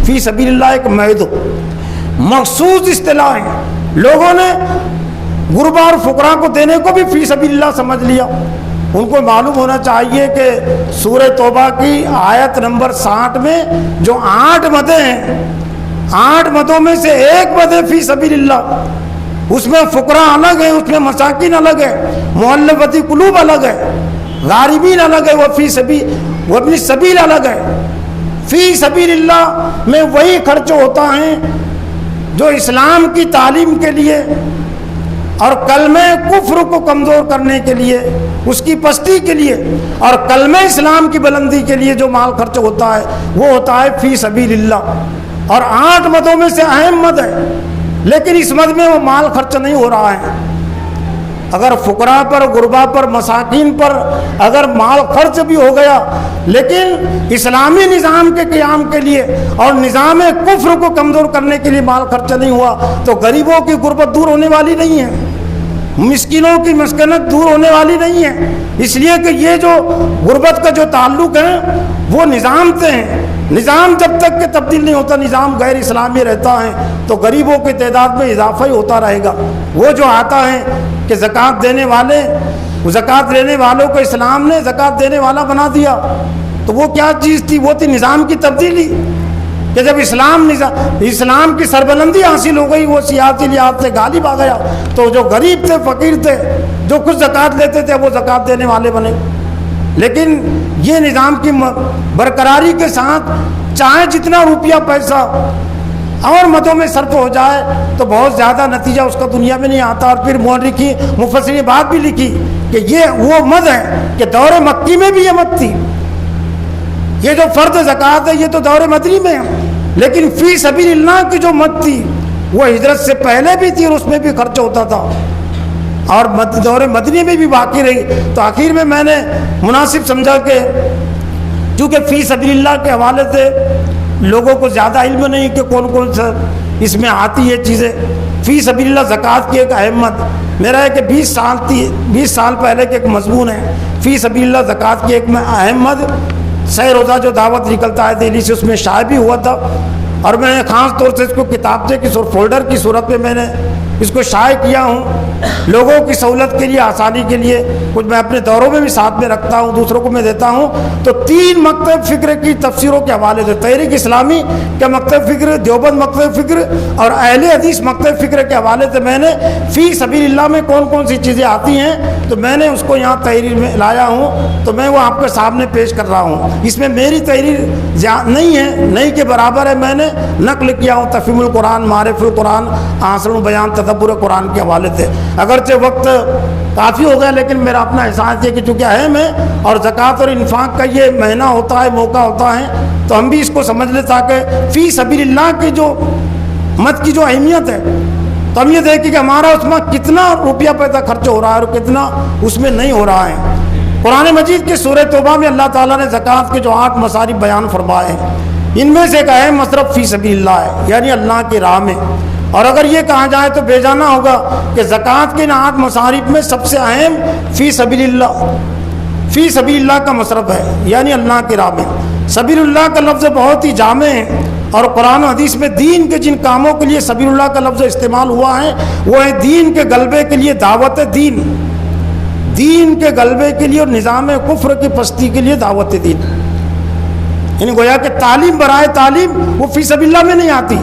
فی سبیل اللہ ایک مخصوص اصطلاح ہے. لوگوں نے غربا اور فقراء کو دینے کو بھی فی سبیل اللہ سمجھ لیا. ان کو معلوم ہونا چاہیے کہ سورہ توبہ کی آیت نمبر 60 میں جو 8 مدیں ہیں، 8 مدوں میں سے ایک مد ہے فی سبیل اللہ. اس میں فقراء الگ ہیں، اس میں مساکین الگ ہے، مؤلفۃ قلوب الگ ہے، غاربین الگ ہے، وہ فی سبیل وہ اپنی سبیل الگ ہے. فی سبیل اللہ میں وہی خرچ ہوتا ہے جو اسلام کی تعلیم کے لیے اور کلمہ کفر کو کمزور کرنے کے لیے، اس کی پستی کے لیے اور کلمہ اسلام کی بلندی کے لیے جو مال خرچ ہوتا ہے وہ ہوتا ہے فی سبیل اللہ. اور 8 مدوں میں سے اہم مد ہے، لیکن اس مد میں وہ مال خرچ نہیں ہو رہا ہے. اگر فقراء پر، غربا پر، مساکین پر اگر مال خرچ بھی ہو گیا لیکن اسلامی نظام کے قیام کے لیے اور نظام کفر کو کمزور کرنے کے لیے مال خرچ نہیں ہوا تو غریبوں کی غربت دور ہونے والی نہیں ہے، مسکینوں کی مسکنت دور ہونے والی نہیں ہے. اس لیے کہ یہ جو غربت کا جو تعلق ہے وہ نظام سے ہے. نظام جب تک کہ تبدیل نہیں ہوتا، نظام غیر اسلامی رہتا ہے تو غریبوں کی تعداد میں اضافہ ہی ہوتا رہے گا. وہ جو آتا ہے کہ زکوٰۃ دینے والے، زکوٰۃ لینے والوں کو اسلام نے زکوٰۃ دینے والا بنا دیا، تو وہ کیا چیز تھی؟ وہ تھی نظام کی تبدیلی. کہ جب اسلام کی سربلندی حاصل ہو گئی، وہ سیاسی لحاظ سے غالب آ گیا، تو جو غریب تھے، فقیر تھے، جو کچھ زکوٰۃ لیتے تھے وہ زکوٰۃ دینے والے بنے. لیکن یہ نظام کی برقراری کے ساتھ چاہے جتنا روپیہ پیسہ اور مدوں میں صرف ہو جائے تو بہت زیادہ نتیجہ اس کا دنیا میں نہیں آتا. اور پھر مفسرین نے بات بھی لکھی کہ یہ وہ مد ہے کہ دور مکی میں بھی یہ مد تھی. یہ جو فرض زکوٰۃ ہے یہ تو دور مدنی میں ہے، لیکن فی سبیل اللہ کی جو مد تھی وہ ہجرت سے پہلے بھی تھی اور اس میں بھی خرچ ہوتا تھا اور دور مدنی میں بھی باقی رہی. تو آخر میں نے مناسب سمجھا کہ چونکہ فی سبیل اللہ کے حوالے سے لوگوں کو زیادہ علم نہیں کہ کون کون سا اس میں آتی ہے چیزیں. فی سبیل اللہ زکوٰۃ کی ایک اہمیت میرا ہے کہ 20 سال پہلے کے ایک مضمون ہے فی سبیل اللہ زکوٰۃ کی ایک اہمیت. سہ روزہ جو دعوت نکلتا ہے دہلی سے، اس میں شائع بھی ہوا تھا اور میں نے خاص طور سے اس کو کتابچے کی فولڈر کی صورت میں نے اس کو شائع کیا ہوں لوگوں کی سہولت کے لیے، آسانی کے لیے. کچھ میں اپنے دوروں میں بھی ساتھ میں رکھتا ہوں، دوسروں کو میں دیتا ہوں. تو 3 مکتب فکر کی تفسیروں کے حوالے سے تحریک اسلامی کا مکتب فکر، دیوبند مکتب فکر اور اہل حدیث مکتب فکر کے حوالے سے میں نے فی سبیل اللہ میں کون کون سی چیزیں آتی ہیں تو میں نے اس کو یہاں تحریر میں لایا ہوں، تو میں وہ آپ کے سامنے پیش کر رہا ہوں. اس میں میری تحریر نہیں ہے، نہیں کے برابر ہے. میں نے نقل کیا ہوں تفہیم القرآن، معرف القرآن، احسن البیان، تدبر قرآن کے حوالے سے. اگرچہ وقت کافی ہو گیا لیکن میرا اپنا احساس ہے کہ چونکہ اہم ہے اور زکوٰۃ اور انفاق کا یہ مہینہ ہوتا ہے، موقع ہوتا ہے، تو ہم بھی اس کو سمجھ لیں تاکہ فی سبیل اللہ کی جو مد کی جو اہمیت ہے تو ہم یہ دیکھیں کہ ہمارا اس میں کتنا روپیہ پیسہ خرچ ہو رہا ہے اور کتنا اس میں نہیں ہو رہا ہے. قرآن مجید کی سورہ توبہ میں اللہ تعالیٰ نے زکوٰۃ کے جو 8 مصارف بیان فرمائے ہیں، ان میں سے ایک اہم مصرف فی سبیل اللہ ہے، یعنی اللہ کی راہ میں. اور اگر یہ کہا جائے تو بے جانا ہوگا کہ زکوٰۃ کے ان 8 مصارف میں سب سے اہم فی سبیل اللہ کا مصرف ہے، یعنی اللہ کی راہ میں. سبیل اللہ کا لفظ بہت ہی جامع ہے اور قرآن و حدیث میں دین کے جن کاموں کے لیے سبیل اللہ کا لفظ استعمال ہوا ہے وہ ہے دین کے غلبے کے لیے دعوت دین، دین کے غلبے کے لیے اور نظام کفر کی پستی کے لیے دعوت دین. یعنی گویا کہ تعلیم برائے تعلیم وہ فی سبیل اللہ میں نہیں آتی،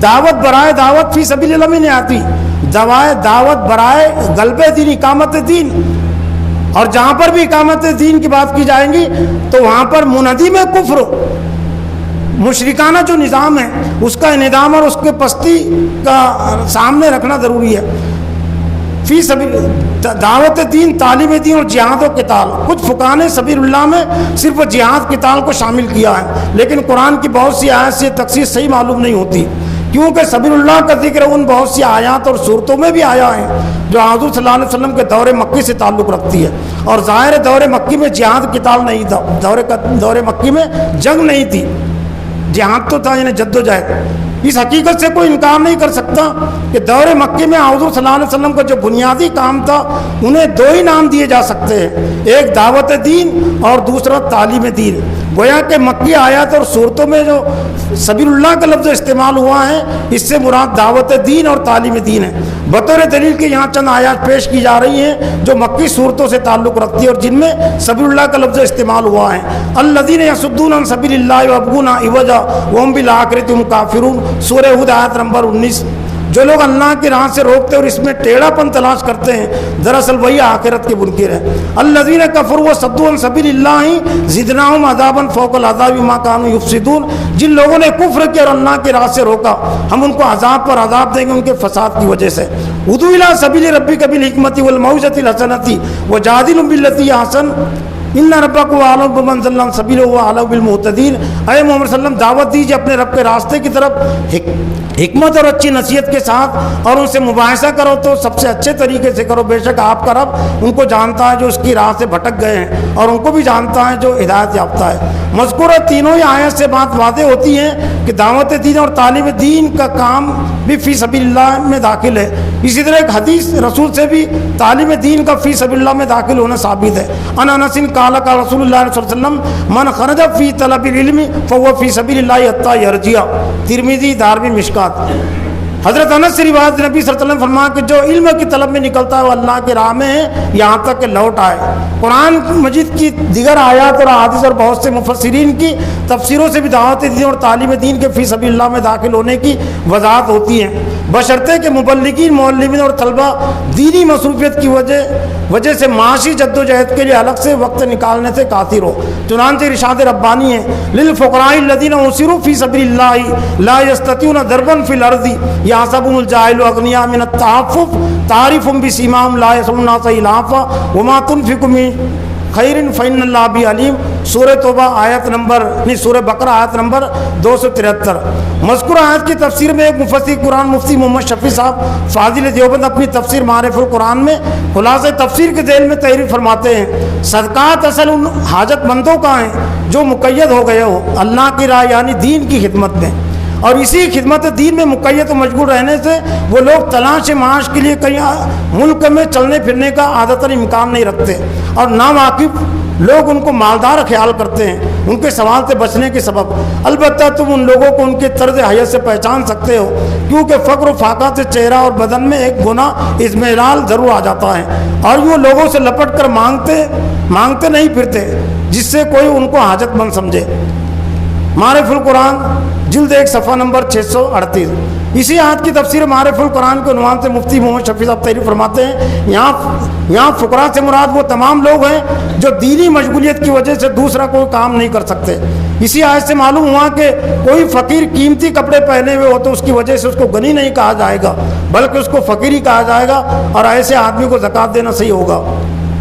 دعوت برائے دعوت فی سبیل اللہ میں نہیں آتی، دعوت برائے غلبہ دین، اقامت دین. اور جہاں پر بھی اقامت دین کی بات کی جائیں گی تو وہاں پر منہدم کفر، مشرکانہ جو نظام ہے اس کا انہدام اور اس کے پستی کا سامنے رکھنا ضروری ہے. فی سبیل دعوت دین، تعلیم دین اور جہاد و قتال. کچھ فقہاء نے سبیل اللہ میں صرف جہاد قتال کو شامل کیا ہے، لیکن قرآن کی بہت سی آیات سے تخصیص صحیح معلوم نہیں ہوتی، کیونکہ سبیل اللہ کا ذکر ان بہت سی آیات اور صورتوں میں بھی آیا ہے جو حضور صلی اللہ علیہ وسلم کے دور مکی سے تعلق رکھتی ہے. اور ظاہر دور مکی میں جہاد قتال نہیں تھا، دور مکی میں جنگ نہیں تھی، جہاد تو تھا یعنی جد و جہد. اس حقیقت سے کوئی انکار نہیں کر سکتا کہ دور مکی میں حضور صلی اللہ علیہ وسلم کا جو بنیادی کام تھا انہیں دو ہی نام دیے جا سکتے ہیں، ایک دعوت دین اور دوسرا تعلیم دین۔ گویا کہ مکی آیات اور صورتوں میں جو سبیل اللہ کا لفظ استعمال ہوا ہے اس سے مراد دعوت دین اور تعلیم دین ہے۔ بطور دلیل کے یہاں چند آیات پیش کی جا رہی ہیں جو مکی صورتوں سے تعلق رکھتی ہے اور جن میں سبیل اللہ کا لفظ استعمال ہوا ہے۔ الذین یصدون عن سبیل اللہ ویبغونہ عوجا وہم بالآخرۃ ہم کافرون، سورہ ہود آیت نمبر 19۔ جو لوگ اللہ کی راہ سے روکتے اور اس میں ٹیڑھا پن تلاش کرتے ہیں دراصل وہی آخرت کے منکر ہیں۔ الذین کفروا وصدوا عن سبیل اللہ زدناہم عذابا فوق العذاب بما کانوا یفسدون، جن لوگوں نے کفر کیا اور اللہ کی راہ سے روکا ہم ان کو عذاب پر عذاب دیں گے ان کے فساد کی وجہ سے۔ ادعو الی سبیل ربک بالحکمۃ والموعظۃ الحسنۃ وجادلھم باللتی ہی احسن ان ربک هو اعلم بمن ضل عن سبیلہ وهو اعلم بالمہتدین۔ اے محمد صلی اللہ علیہ وسلم دعوت دیجیے اپنے رب کے راستے کی طرف حکمت اور اچھی نصیحت کے ساتھ، اور ان سے مباحثہ کرو تو سب سے اچھے طریقے سے کرو، بے شک آپ کا رب ان کو جانتا ہے جو اس کی راہ سے بھٹک گئے ہیں اور ان کو بھی جانتا ہے جو ہدایت یافتہ ہے۔ مذکورہ تینوں ہی آیت سے بات واضح ہوتی ہے کہ دعوت دین اور تعلیم دین کا کام بھی فی سبیل اللہ میں داخل ہے۔ اسی طرح ایک حدیث رسول سے بھی تعلیم دین کا فی سبیل اللہ میں داخل ہونا ثابت ہے۔ ان انس قال قال رسول اللہ صلی اللہ علیہ وسلم من خرج فی طلب العلم فهو فی سبیل اللہ حتی یرجع، ترمذی، دارمی، مشکات۔ حضرت انس سے روایت نبی صلی اللہ علیہ وسلم فرمایا کہ جو علم کی طلب میں نکلتا ہے وہ اللہ کے راہ میں ہے یہاں تک کہ لوٹ آئے۔ قرآن مجید کی دیگر آیات اور احادیث اور بہت سے مفسرین کی تفسیروں سے بھی دعوت دین اور تعلیم دین کے فی سبیل اللہ میں داخل ہونے کی وضاحت ہوتی ہے، بشرطے کہ مبلغین، معلمین اور طلبہ دینی مصروفیت کی وجہ سے معاشی جد و جہد کے لیے الگ سے وقت نکالنے سے قاصر ہو۔ چنانچہ ارشاد ربانی ہے للفقراء الذین اسروا فی سبیل اللہ لا یستطیعون ضربا فی الارض یحسبهم الجاہل اغنیاء من التعفف تعرفهم بسیماہم لا یسألون الناس الحافا وما تنفقوا من خیر فإن اللہ بہ علیم، سورہ توبہ سورہ بقرہ آیت نمبر 273۔ مذکورہ آیت کی تفسیر میں ایک مفسر قرآن مفتی محمد شفیع صاحب فاضل دیوبند اپنی تفسیر معارف القرآن میں خلاصہ تفسیر کے ذیل میں تحریر فرماتے ہیں صدقات اصل ان حاجت مندوں کا ہیں جو مقید ہو گئے ہو اللہ کی راہ یعنی دین کی خدمت میں، اور اسی خدمت دین میں مقید و مشغول رہنے سے وہ لوگ تلاش معاش کے لیے کہیں ملک میں چلنے پھرنے کا عادتاً امکان نہیں رکھتے، اور ناواقف لوگ ان کو مالدار خیال کرتے ہیں ان کے سوال سے بچنے کے سبب۔ البتہ تم ان لوگوں کو ان کے طرز حیات سے پہچان سکتے ہو کیونکہ فقر و فاقہ سے چہرہ اور بدن میں ایک گناہ اضمرال ضرور آ جاتا ہے، اور وہ لوگوں سے لپٹ کر مانگتے نہیں پھرتے جس سے کوئی ان کو حاجت مند سمجھے۔ معارف القرآن جلد 1 صفحہ نمبر 638۔ اسی آیت کی تفسیر معارف القرآن کے عنوان سے مفتی محمد شفیع صاحب تحریر فرماتے ہیں یہاں فقراء سے مراد وہ تمام لوگ ہیں جو دینی مشغولیت کی وجہ سے دوسرا کوئی کام نہیں کر سکتے۔ اسی آیت سے معلوم ہوا کہ کوئی فقیر قیمتی کپڑے پہنے ہوئے ہو تو اس کی وجہ سے اس کو غنی نہیں کہا جائے گا بلکہ اس کو فقیر ہی کہا جائے گا، اور ایسے آدمی کو زکوٰۃ دینا صحیح ہوگا۔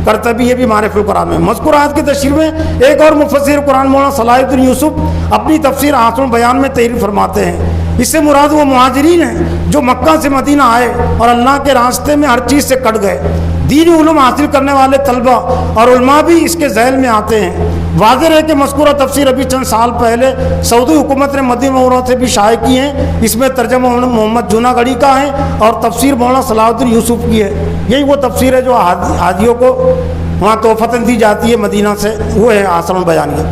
کرتبی یہ بھی معارف القرآن میں۔ مذکور آیت کی تشریح میں ایک اور مفسر قرآن مولانا صلاح الدین یوسف اپنی تفسیر احسن البیان میں تحریر فرماتے ہیں اس سے مراد وہ مہاجرین ہیں جو مکہ سے مدینہ آئے اور اللہ کے راستے میں ہر چیز سے کٹ گئے۔ دینی علوم حاصل کرنے والے طلبہ اور علماء بھی اس کے ذیل میں آتے ہیں۔ واضح ہے کہ مذکورہ تفسیر ابھی چند سال پہلے سعودی حکومت نے مدینہ منورہ سے بھی شائع کی ہیں، اس میں ترجمہ محمد جوناگڑھی کا ہے اور تفسیر مولانا صلاح الدین یوسف کی ہے۔ یہی وہ تفسیر ہے جو حاجیوں کو وہاں تحفتاً دی جاتی ہے مدینہ سے، وہ ہے احسن البیان کی۔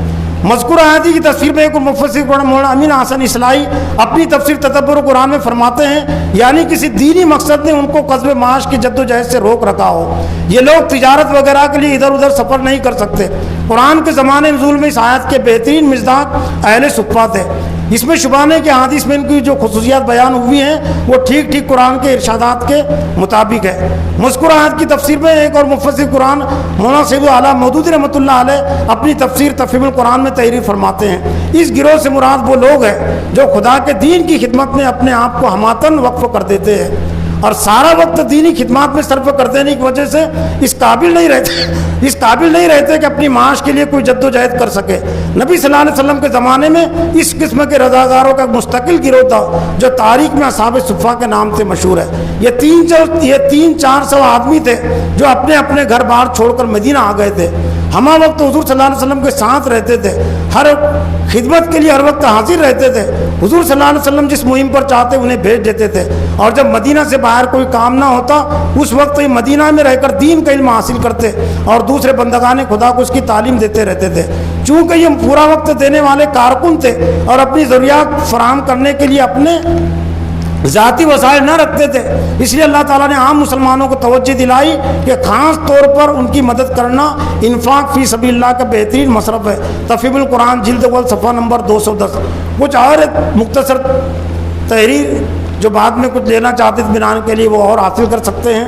مذکورہ آیت کی تفسیر میں ایک مفسر قرآن مولانا امین حسن اصلاحی اپنی تفسیر تدبر قرآن میں فرماتے ہیں یعنی کسی دینی مقصد نے ان کو قصب معاش کی جد و جہد سے روک رکھا ہو، یہ لوگ تجارت وغیرہ کے لیے ادھر ادھر سفر نہیں کر سکتے۔ قرآن کے زمانے نزول میں اس آیت کے بہترین مصداق اہل صفہ تھے، اس میں شبہ نہیں کہ حدیث میں ان کی جو خصوصیات بیان ہوئی ہیں وہ ٹھیک ٹھیک قرآن کے ارشادات کے مطابق ہے۔ مذکورہ آیت کی تفسیر میں ایک اور مفسر قرآن مولانا سید اعلیٰ مودودی رحمۃ اللہ علیہ اپنی تفسیر تفہیم القرآن میں تحریر فرماتے ہیں اس گروہ سے مراد وہ لوگ ہیں جو خدا کے دین کی خدمت میں اپنے آپ کو ہماتن وقف کر دیتے ہیں اور سارا وقت دینی خدمات میں صرف کر دینے کی وجہ سے اس قابل نہیں رہتے کہ اپنی معاش کے لیے کوئی جد و جہد کر سکے۔ نبی صلی اللہ علیہ وسلم کے زمانے میں اس قسم کے رضاکاروں کا مستقل گروہ تھا جو تاریخ میں اصحاب صفہ کے نام سے مشہور ہے۔ یہ 300-400 آدمی تھے جو اپنے اپنے گھر بار چھوڑ کر مدینہ آ گئے تھے ہمہ وقت حضور صلی اللہ علیہ وسلم کے ساتھ رہتے تھے، ہر خدمت کے لیے ہر وقت حاضر رہتے تھے۔ حضور صلی اللہ علیہ وسلم جس مہم پر چاہتے انہیں بھیج دیتے تھے، اور جب مدینہ سے باہر کوئی کام نہ ہوتا اس وقت یہ مدینہ میں رہ کر دین کا علم حاصل کرتے اور دوسرے بندگان خدا کو اس کی تعلیم دیتے رہتے تھے۔ چونکہ یہ پورا وقت دینے والے کارکن تھے اور اپنی ضروریات فراہم کرنے کے لیے اپنے ذاتی وسائل نہ رکھتے تھے، اس لیے اللہ تعالیٰ نے عام مسلمانوں کو توجہ دلائی کہ خاص طور پر ان کی مدد کرنا انفاق فی سبیل اللہ کا بہترین مصرف ہے۔ تفہیم القرآن جلد اول صفحہ نمبر 210۔ کچھ اور مختصر تحریر جو بعد میں کچھ لینا چاہتے تھے بنانے کے لیے وہ اور حاصل کر سکتے ہیں۔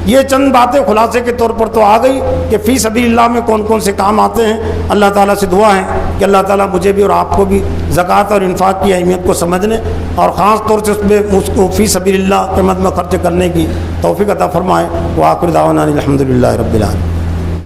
یہ چند باتیں خلاصے کے طور پر تو آ گئی کہ فی سبیل اللہ میں کون کون سے کام آتے ہیں۔ اللہ تعالیٰ سے دعا ہے کہ اللہ تعالیٰ مجھے بھی اور آپ کو بھی زکوٰۃ اور انفاق کی اہمیت کو سمجھنے اور خاص طور سے اس میں اس کو فی سبیل اللہ کے مد میں خرچ کرنے کی توفیق عطا فرمائے۔ وآخر دعوانا الحمد للہ رب العالمین۔